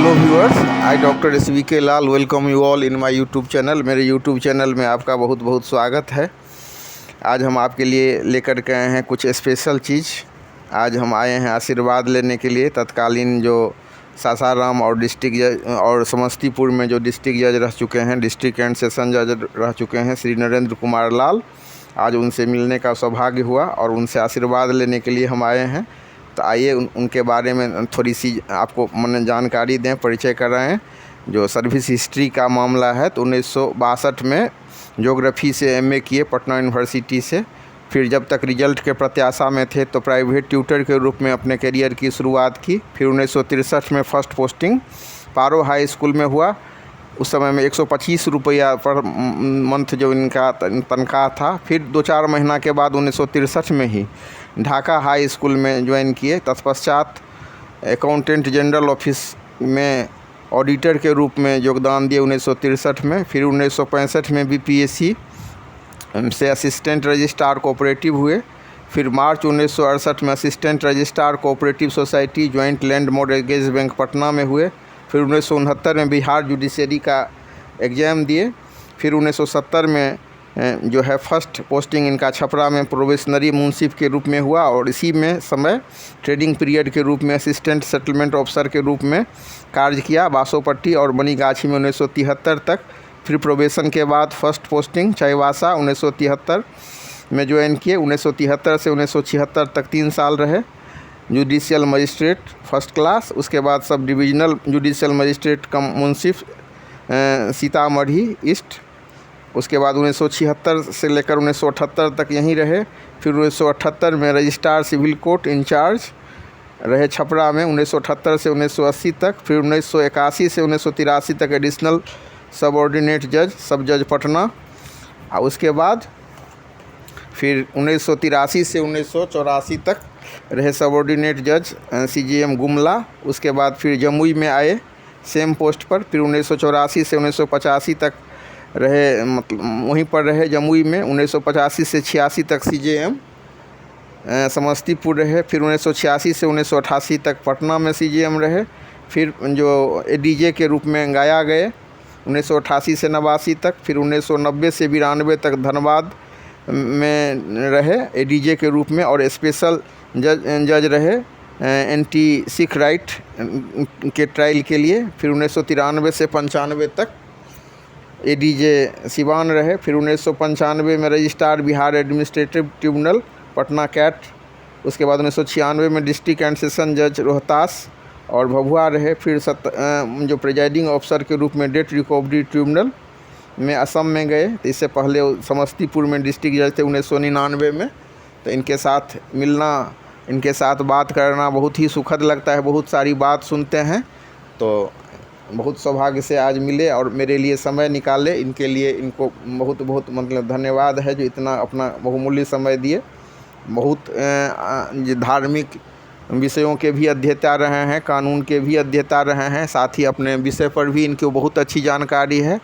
Hello viewers, I doctor SVK Lal welcome you all in my YouTube channel. मेरे YouTube channel में आपका बहुत बहुत स्वागत है। आज हम आपके लिए लेकर के आए हैं कुछ स्पेशल चीज़। आज हम आए हैं आशीर्वाद लेने के लिए तत्कालीन जो सासाराम और डिस्ट्रिक्ट जज और समस्तीपुर में जो डिस्ट्रिक्ट जज रह चुके हैं, डिस्ट्रिक्ट एंड सेशन जज रह चुके हैं, श्री नरेंद्र कुमार लाल। आज उनसे मिलने का सौभाग्य हुआ और उनसे आशीर्वाद लेने के लिए हम आए हैं। तो आइए उनके बारे में थोड़ी सी आपको मैंने जानकारी दें, परिचय कराएं। जो सर्विस हिस्ट्री का मामला है तो 1962 में ज्योग्राफी से MA किए पटना यूनिवर्सिटी से। फिर जब तक रिजल्ट के प्रत्याशा में थे तो प्राइवेट ट्यूटर के रूप में अपने करियर की शुरुआत की। फिर 1963 में फर्स्ट पोस्टिंग पारो हाई स्कूल में हुआ। उस समय में 125 रुपया पर मंथ जो इनका तनख्वाह था। फिर 2-4 महीना के बाद 1963 में ही ढाका हाई स्कूल में ज्वाइन किए। तत्पश्चात अकाउंटेंट जनरल ऑफिस में ऑडिटर के रूप में योगदान दिए 1963 में। फिर 1965 में BPSC से असिस्टेंट रजिस्ट्रार कोऑपरेटिव हुए। फिर मार्च 1968 में assistant registrar cooperative society joint land mortgage bank Patna में हुए। फिर 1969 में बिहार जुडिशरी का एग्ज़ाम दिए। फिर 1970 में जो है फर्स्ट पोस्टिंग इनका छपरा में प्रोबेशनरी मुंसिफ के रूप में हुआ और इसी में समय ट्रेडिंग पीरियड के रूप में असिस्टेंट सेटलमेंट ऑफिसर के रूप में कार्य किया बासोपट्टी और बनीगाछी में 1973 तक। फिर प्रोबेशन के बाद फर्स्ट पोस्टिंग चाईबासा 1973 में ज्वाइन किए। 1973 से 1976 तक 3 साल रहे जुडिशियल मजिस्ट्रेट फर्स्ट क्लास। उसके बाद सब डिविजनल जुडिशियल मजिस्ट्रेट कम मुंसिफ सीतामढ़ी ईस्ट। उसके बाद 1976 से लेकर 1978 तक यहीं रहे। फिर 1978 में रजिस्ट्रार सिविल कोर्ट इंचार्ज रहे छपरा में 1978 से 1980 तक। फिर 1981 से 1983 तक एडिशनल सबऑर्डिनेट जज सब जज पटना। और उसके बाद फिर 1983 से 1984 तक रहे सबऑर्डिनेट जज CJM गुमला। उसके बाद फिर जमुई में आए सेम पोस्ट पर। फिर 1984 से 1985 तक रहे, मतलब वहीं पर रहे जमुई में। 1985 से 86 तक CJM समस्तीपुर रहे। फिर 1986 से 1988 तक पटना में CJM रहे। फिर जो ADJ के रूप में गाया गए 1988 से 89 तक। फिर 1990 से 92 तक धनबाद में रहे ADJ के रूप में और स्पेशल जज रहे एंटी सिख राइट के ट्रायल के लिए। फिर 1993 से 95 तक ADJ सिवान रहे। फिर 1995 में registrar Bihar administrative tribunal Patna CAT. उसके बाद 1996 में डिस्ट्रिक्ट एंड सेशन जज रोहतास और भभुआ रहे। फिर जो प्रिजाइडिंग ऑफिसर के रूप में डेट रिकवरी ट्रिब्यूनल में असम में गए। तो इससे पहले समस्तीपुर में डिस्ट्रिक्ट जज थे 1999 में। तो इनके साथ मिलना, इनके साथ बात करना बहुत ही सुखद लगता है। बहुत सारी बात सुनते हैं तो बहुत सौभाग्य से आज मिले और मेरे लिए समय निकाले। इनके लिए इनको बहुत बहुत मतलब धन्यवाद है जो इतना अपना बहुमूल्य समय दिए। बहुत धार्मिक विषयों के भी अध्येता रहे हैं, कानून के भी अध्येता रहे हैं, साथ ही अपने विषय पर भी इनको बहुत अच्छी जानकारी है।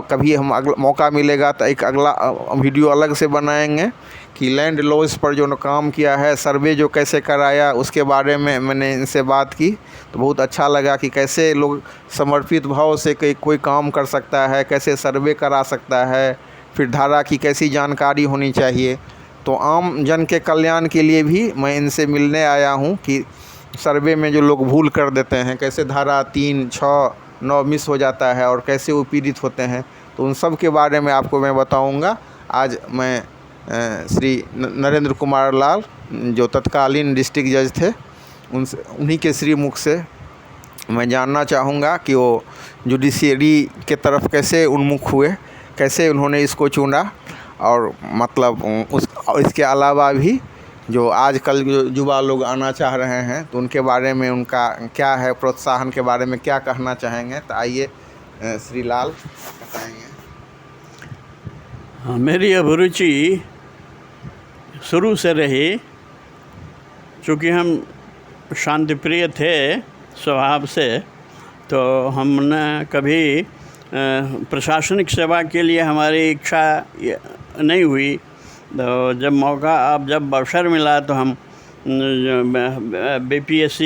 कभी हम मौका मिलेगा तो एक अगला वीडियो अलग से बनाएंगे कि लैंड लॉज पर जो काम किया है, सर्वे जो कैसे कराया, उसके बारे में मैंने इनसे बात की तो बहुत अच्छा लगा कि कैसे लोग समर्पित भाव से कोई काम कर सकता है, कैसे सर्वे करा सकता है, फिर धारा की कैसी जानकारी होनी चाहिए। तो आम जन के कल्याण के लिए भी मैं इनसे मिलने आया हूँ कि सर्वे में जो लोग भूल कर देते हैं, कैसे धारा 3, 6, 9 मिस हो जाता है और कैसे वो पीड़ित होते हैं, तो उन सब के बारे में आपको मैं बताऊंगा। आज मैं श्री नरेंद्र कुमार लाल जो तत्कालीन डिस्ट्रिक्ट जज थे उन्हीं के श्रीमुख से मैं जानना चाहूँगा कि वो जुडिशरी के तरफ कैसे उन्मुख हुए, कैसे उन्होंने इसको चुना और मतलब इसके अलावा भी जो आजकल जो युवा लोग आना चाह रहे हैं तो उनके बारे में उनका क्या है, प्रोत्साहन के बारे में क्या कहना चाहेंगे। तो आइए श्री लाल बताएंगे। हाँ, मेरी अभिरुचि शुरू से रही। चूँकि हम शांतिप्रिय थे स्वभाव से तो हमने कभी प्रशासनिक सेवा के लिए हमारी इच्छा नहीं हुई। तो जब अवसर मिला तो हम BPSC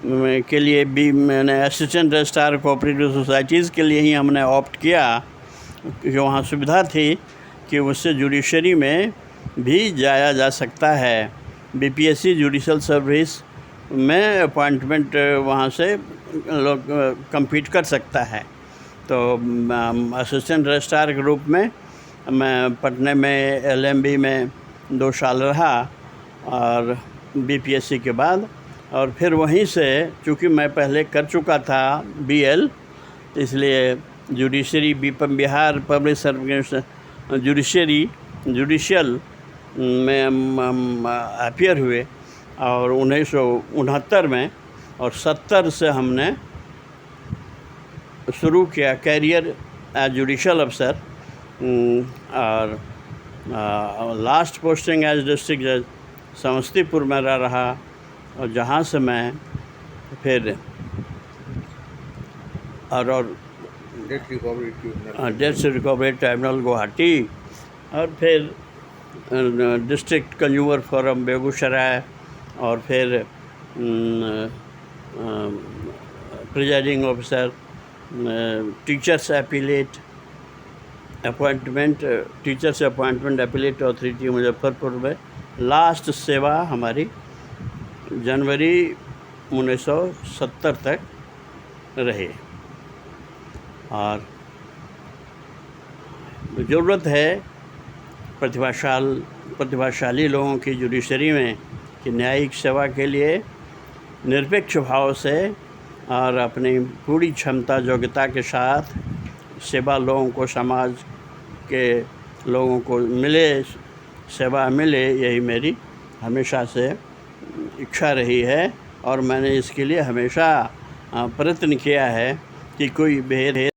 के लिए भी मैंने असिस्टेंट रजिस्ट्रार कोऑपरेटिव सोसाइटीज़ के लिए ही हमने ऑप्ट किया, क्योंकि वहाँ सुविधा थी कि उससे जुडिशरी में भी जाया जा सकता है। बीपीएससी जुडिशल सर्विस में अपॉइंटमेंट वहाँ से लोग compete कर सकता है। तो असिस्टेंट रजिस्ट्रार के रूप में मैं पटना में एलएमबी में 2 साल रहा और बीपीएससी के बाद, और फिर वहीं से चूँकि मैं पहले कर चुका था बीएल, इसलिए judiciary Bihar public service judicial में हम अपीयर हुए, और 1969 में और 70 से हमने शुरू किया कैरियर एज जुडिशल अफसर, और लास्ट पोस्टिंग एज डिस्ट्रिक्ट जज समस्तीपुर में रहा, और जहाँ से मैं फिर और डेथ रिकवरी ट्रिब्यूनल गुवाहाटी, और फिर डिस्ट्रिक्ट कंज्यूमर फोरम बेगूसराय, और फिर presiding officer teachers appellate appointment teachers appointment appellate authority Muzaffarpur में लास्ट सेवा हमारी जनवरी 1970 तक रही। और ज़रूरत है प्रतिभाशाली लोगों की जुडिशरी में कि न्यायिक सेवा के लिए निरपेक्ष भाव से और अपनी पूरी क्षमता योग्यता के साथ सेवा लोगों को, समाज के लोगों को मिले, सेवा मिले, यही मेरी हमेशा से इच्छा रही है। और मैंने इसके लिए हमेशा प्रयत्न किया है कि कोई भेद